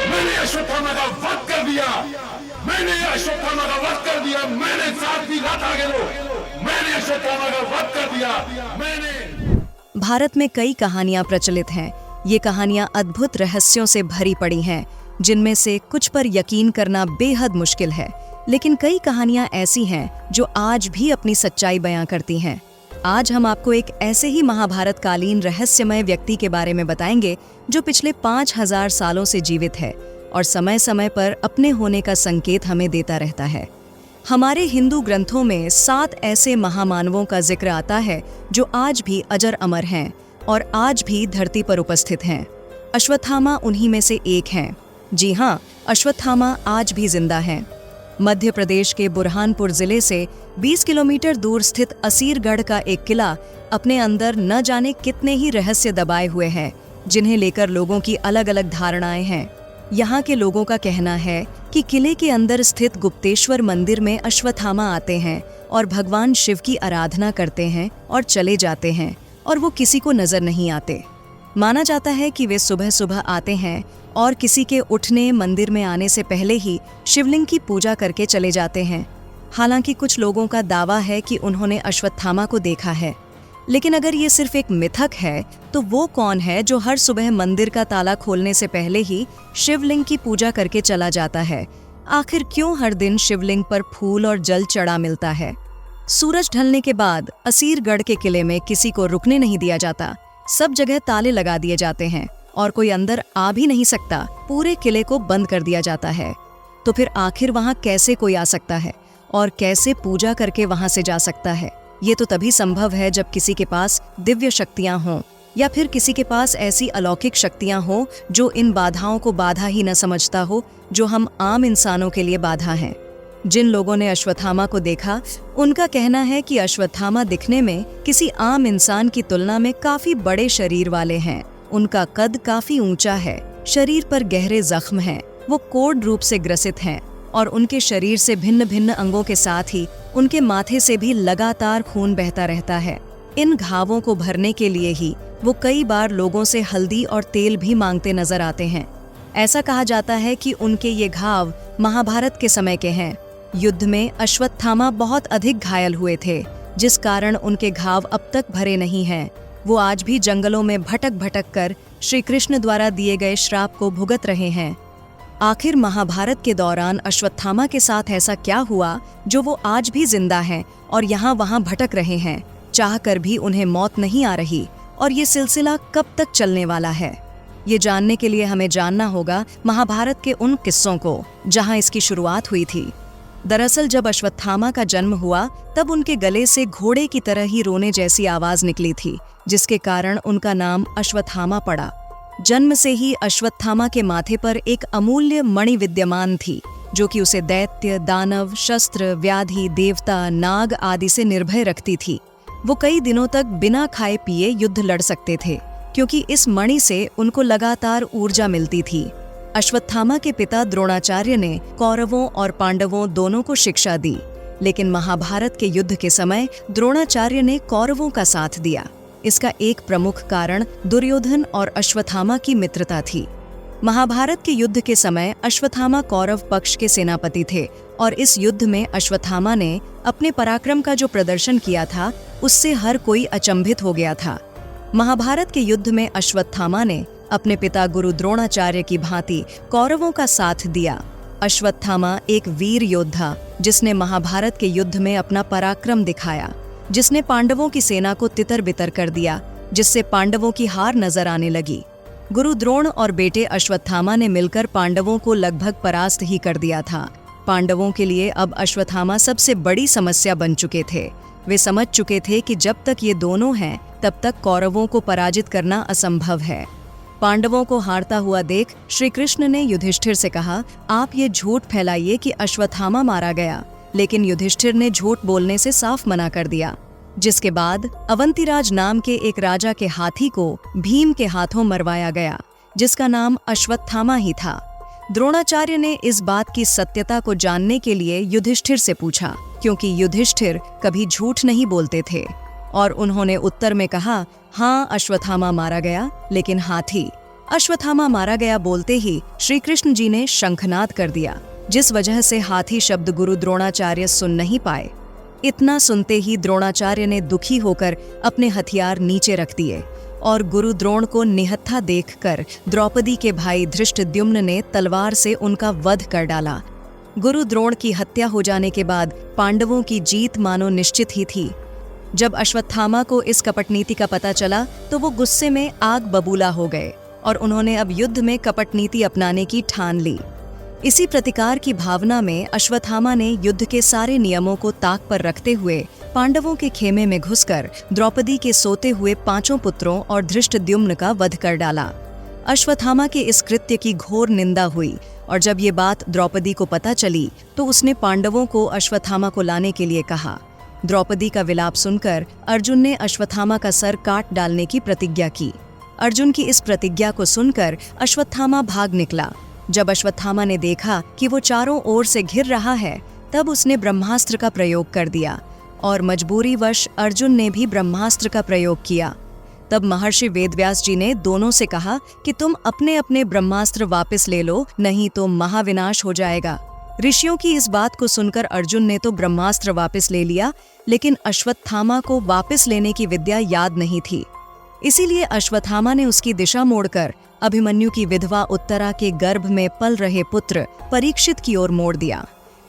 मैंने अश्वत्थामा का वध कर दिया। मैंने अश्वत्थामा का वध कर दिया। मैंने साथ भी लाता गेलो। मैंने अश्वत्थामा का वध कर दिया। मैंने। भारत में कई कहानियां प्रचलित हैं। ये कहानियां अद्भुत रहस्यों से भरी पड़ी हैं, जिनमें से कुछ पर यकीन करना बेहद मुश्किल है, लेकिन कई कहानियां ऐसी हैं जो आज भी अपनी सच्चाई बयां करती हैं। आज हम आपको एक ऐसे ही महाभारत कालीन रहस्यमय व्यक्ति के बारे में बताएंगे जो पिछले 5000 सालों से जीवित है और समय समय पर अपने होने का संकेत हमें देता रहता है। हमारे हिंदू ग्रंथों में 7 ऐसे महामानवों का जिक्र आता है जो आज भी अजर अमर हैं और आज भी धरती पर उपस्थित हैं। अश्वत्थामा उन्हीं में से एक हैं। जी हाँ, अश्वत्थामा आज भी जिंदा हैं। मध्य प्रदेश के बुरहानपुर जिले से 20 किलोमीटर दूर स्थित असीरगढ़ का एक किला अपने अंदर न जाने कितने ही रहस्य दबाए हुए हैं, जिन्हें लेकर लोगों की अलग अलग धारणाएं हैं। यहाँ के लोगों का कहना है कि किले के अंदर स्थित गुप्तेश्वर मंदिर में अश्वत्थामा आते हैं और भगवान शिव की आराधना करते हैं और चले जाते हैं और वो किसी को नजर नहीं आते। माना जाता है कि वे सुबह सुबह आते हैं और किसी के उठने मंदिर में आने से पहले ही शिवलिंग की पूजा करके चले जाते हैं। हालांकि कुछ लोगों का दावा है कि उन्होंने अश्वत्थामा को देखा है, लेकिन अगर ये सिर्फ एक मिथक है तो वो कौन है जो हर सुबह मंदिर का ताला खोलने से पहले ही शिवलिंग की पूजा करके चला जाता है? आखिर क्यों हर दिन शिवलिंग पर फूल और जल चढ़ा मिलता है? सूरज ढलने के बाद असीरगढ़ के किले में किसी को रुकने नहीं दिया जाता। सब जगह ताले लगा दिए जाते हैं और कोई अंदर आ भी नहीं सकता। पूरे किले को बंद कर दिया जाता है। तो फिर आखिर वहां कैसे कोई आ सकता है और कैसे पूजा करके वहां से जा सकता है? ये तो तभी संभव है जब किसी के पास दिव्य शक्तियां हों या फिर किसी के पास ऐसी अलौकिक शक्तियां हों जो इन बाधाओं को बाधा ही न समझता हो, जो हम आम इंसानों के लिए बाधा हैं। जिन लोगों ने अश्वत्थामा को देखा, उनका कहना है कि अश्वत्थामा दिखने में किसी आम इंसान की तुलना में काफी बड़े शरीर वाले हैं। उनका कद काफी ऊंचा है, शरीर पर गहरे जख्म हैं, वो कोढ़ रूप से ग्रसित हैं और उनके शरीर से भिन्न भिन्न अंगों के साथ ही उनके माथे से भी लगातार खून बहता रहता है। इन घावों को भरने के लिए ही वो कई बार लोगों से हल्दी और तेल भी मांगते नजर आते हैं। ऐसा कहा जाता है कि उनके ये घाव महाभारत के समय के हैं। युद्ध में अश्वत्थामा बहुत अधिक घायल हुए थे, जिस कारण उनके घाव अब तक भरे नहीं हैं। वो आज भी जंगलों में भटक भटक कर श्री कृष्ण द्वारा दिए गए श्राप को भुगत रहे हैं। आखिर महाभारत के दौरान अश्वत्थामा के साथ ऐसा क्या हुआ जो वो आज भी जिंदा हैं और यहाँ वहाँ भटक रहे हैं? चाहकर भी उन्हें मौत नहीं आ रही और ये सिलसिला कब तक चलने वाला है? ये जानने के लिए हमें जानना होगा महाभारत के उन किस्सों को जहाँ इसकी शुरुआत हुई थी। दरअसल जब अश्वत्थामा का जन्म हुआ तब उनके गले से घोड़े की तरह ही रोने जैसी आवाज निकली थी, जिसके कारण उनका नाम अश्वत्थामा पड़ा। जन्म से ही अश्वत्थामा के माथे पर एक अमूल्य मणि विद्यमान थी, जो कि उसे दैत्य, दानव, शस्त्र, व्याधि, देवता, नाग आदि से निर्भय रखती थी। वो कई दिनों तक बिना खाए पिए युद्ध लड़ सकते थे, क्योंकि इस मणि से उनको लगातार ऊर्जा मिलती थी। अश्वत्थामा के पिता द्रोणाचार्य ने कौरवों और पांडवों दोनों को शिक्षा दी, लेकिन महाभारत के युद्ध के समय द्रोणाचार्य ने कौरवों का साथ दिया। इसका एक प्रमुख कारण दुर्योधन और अश्वत्थामा की मित्रता थी। महाभारत के युद्ध के समय अश्वत्थामा कौरव पक्ष के सेनापति थे और इस युद्ध में अश्वत्थामा ने अपने पराक्रम का जो प्रदर्शन किया था, उससे हर कोई अचंभित हो गया था। महाभारत के युद्ध में अश्वत्थामा ने अपने पिता गुरु द्रोणाचार्य की भांति कौरवों का साथ दिया। अश्वत्थामा एक वीर योद्धा जिसने महाभारत के युद्ध में अपना पराक्रम दिखाया, जिसने पांडवों की सेना को तितर बितर कर दिया, जिससे पांडवों की हार नजर आने लगी। गुरु द्रोण और बेटे अश्वत्थामा ने मिलकर पांडवों को लगभग परास्त ही कर दिया था। पांडवों के लिए अब अश्वत्थामा सबसे बड़ी समस्या बन चुके थे। वे समझ चुके थे कि जब तक ये दोनों हैं तब तक कौरवों को पराजित करना असंभव है। पांडवों को हारता हुआ देख श्री कृष्ण ने युधिष्ठिर से कहा, आप ये झूठ फैलाइए कि अश्वत्थामा मारा गया, लेकिन युधिष्ठिर ने झूठ बोलने से साफ मना कर दिया। जिसके बाद अवंतिराज नाम के एक राजा के हाथी को भीम के हाथों मरवाया गया, जिसका नाम अश्वत्थामा ही था। द्रोणाचार्य ने इस बात की सत्यता को जानने के लिए युधिष्ठिर से पूछा, क्योंकि युधिष्ठिर कभी झूठ नहीं बोलते थे, और उन्होंने उत्तर में कहा, हाँ अश्वत्थामा मारा गया, लेकिन हाथी। अश्वत्थामा मारा गया बोलते ही श्री कृष्ण जी ने शंखनाद कर दिया, जिस वजह से हाथी शब्द गुरु द्रोणाचार्य सुन नहीं पाए। इतना सुनते ही द्रोणाचार्य ने दुखी होकर अपने हथियार नीचे रख दिए और गुरु द्रोण को निहत्था देखकर द्रौपदी के भाई धृष्टद्युम्न ने तलवार से उनका वध कर डाला। गुरु द्रोण की हत्या हो जाने के बाद पांडवों की जीत मानो निश्चित ही थी। जब अश्वत्थामा को इस कपटनीति का पता चला तो वो गुस्से में आग बबूला हो गए और उन्होंने अब युद्ध में कपटनीति अपनाने की ठान ली। इसी प्रतिकार की भावना में अश्वत्थामा ने युद्ध के सारे नियमों को ताक पर रखते हुए पांडवों के खेमे में घुसकर द्रौपदी के सोते हुए 5 पुत्रों और धृष्टद्युम्न का वध कर डाला। अश्वत्थामा के इस कृत्य की घोर निंदा हुई और जब ये बात द्रौपदी को पता चली तो उसने पांडवों को अश्वत्थामा को लाने के लिए कहा। द्रौपदी का विलाप सुनकर अर्जुन ने अश्वत्थामा का सर काट डालने की प्रतिज्ञा की। अर्जुन की इस प्रतिज्ञा को सुनकर अश्वत्थामा भाग निकला। जब अश्वत्थामा ने देखा कि वो चारों ओर से घिर रहा है, तब उसने ब्रह्मास्त्र का प्रयोग कर दिया और मजबूरीवश अर्जुन ने भी ब्रह्मास्त्र का प्रयोग किया। तब महर्षि वेदव्यास जी ने दोनों से कहा कि तुम अपने अपने ब्रह्मास्त्र वापस ले लो, नहीं तो महाविनाश हो जाएगा। ऋषियों की इस बात को सुनकर अर्जुन ने तो ब्रह्मास्त्र वापस ले लिया, लेकिन अश्वत्थामा को वापस लेने की विद्या याद नहीं थी। इसीलिए अश्वत्थामा ने उसकी दिशा मोड़कर अभिमन्यु की विधवा उत्तरा के गर्भ में पल रहे पुत्र परीक्षित की ओर मोड़ दिया।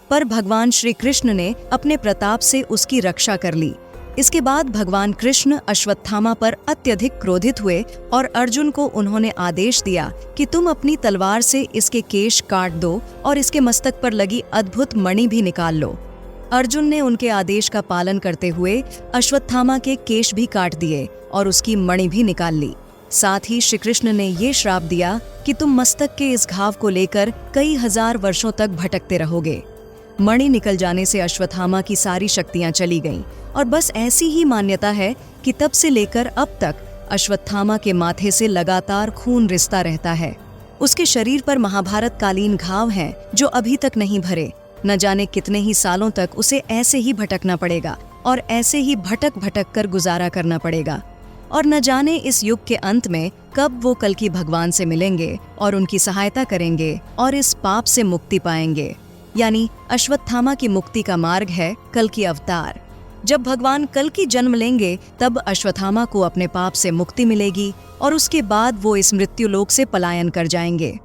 पर भगवान श्री कृष्ण ने अपने प्रताप से उसकी रक्षा कर ली। इसके बाद भगवान कृष्ण अश्वत्थामा पर अत्यधिक क्रोधित हुए और अर्जुन को उन्होंने आदेश दिया कि तुम अपनी तलवार से इसके केश काट दो और इसके मस्तक पर लगी अद्भुत मणि भी निकाल लो। अर्जुन ने उनके आदेश का पालन करते हुए अश्वत्थामा के केश भी काट दिए और उसकी मणि भी निकाल ली। साथ ही श्री कृष्ण ने ये श्राप दिया कि तुम मस्तक के इस घाव को लेकर कई हजार वर्षों तक भटकते रहोगे। मणि निकल जाने से अश्वत्थामा की सारी शक्तियां चली गईं और बस ऐसी ही मान्यता है कि तब से लेकर अब तक अश्वत्थामा के माथे से लगातार खून रिसता रहता है। उसके शरीर पर महाभारत कालीन घाव हैं जो अभी तक नहीं भरे। न जाने कितने ही सालों तक उसे ऐसे ही भटकना पड़ेगा और ऐसे ही भटक भटक कर गुजारा करना पड़ेगा। और न जाने इस युग के अंत में कब वो कल्कि भगवान से मिलेंगे और उनकी सहायता करेंगे और इस पाप से मुक्ति पाएंगे। यानी अश्वत्थामा की मुक्ति का मार्ग है कल्कि अवतार। जब भगवान कल्कि जन्म लेंगे तब अश्वत्थामा को अपने पाप से मुक्ति मिलेगी और उसके बाद वो इस मृत्युलोक से पलायन कर जाएंगे।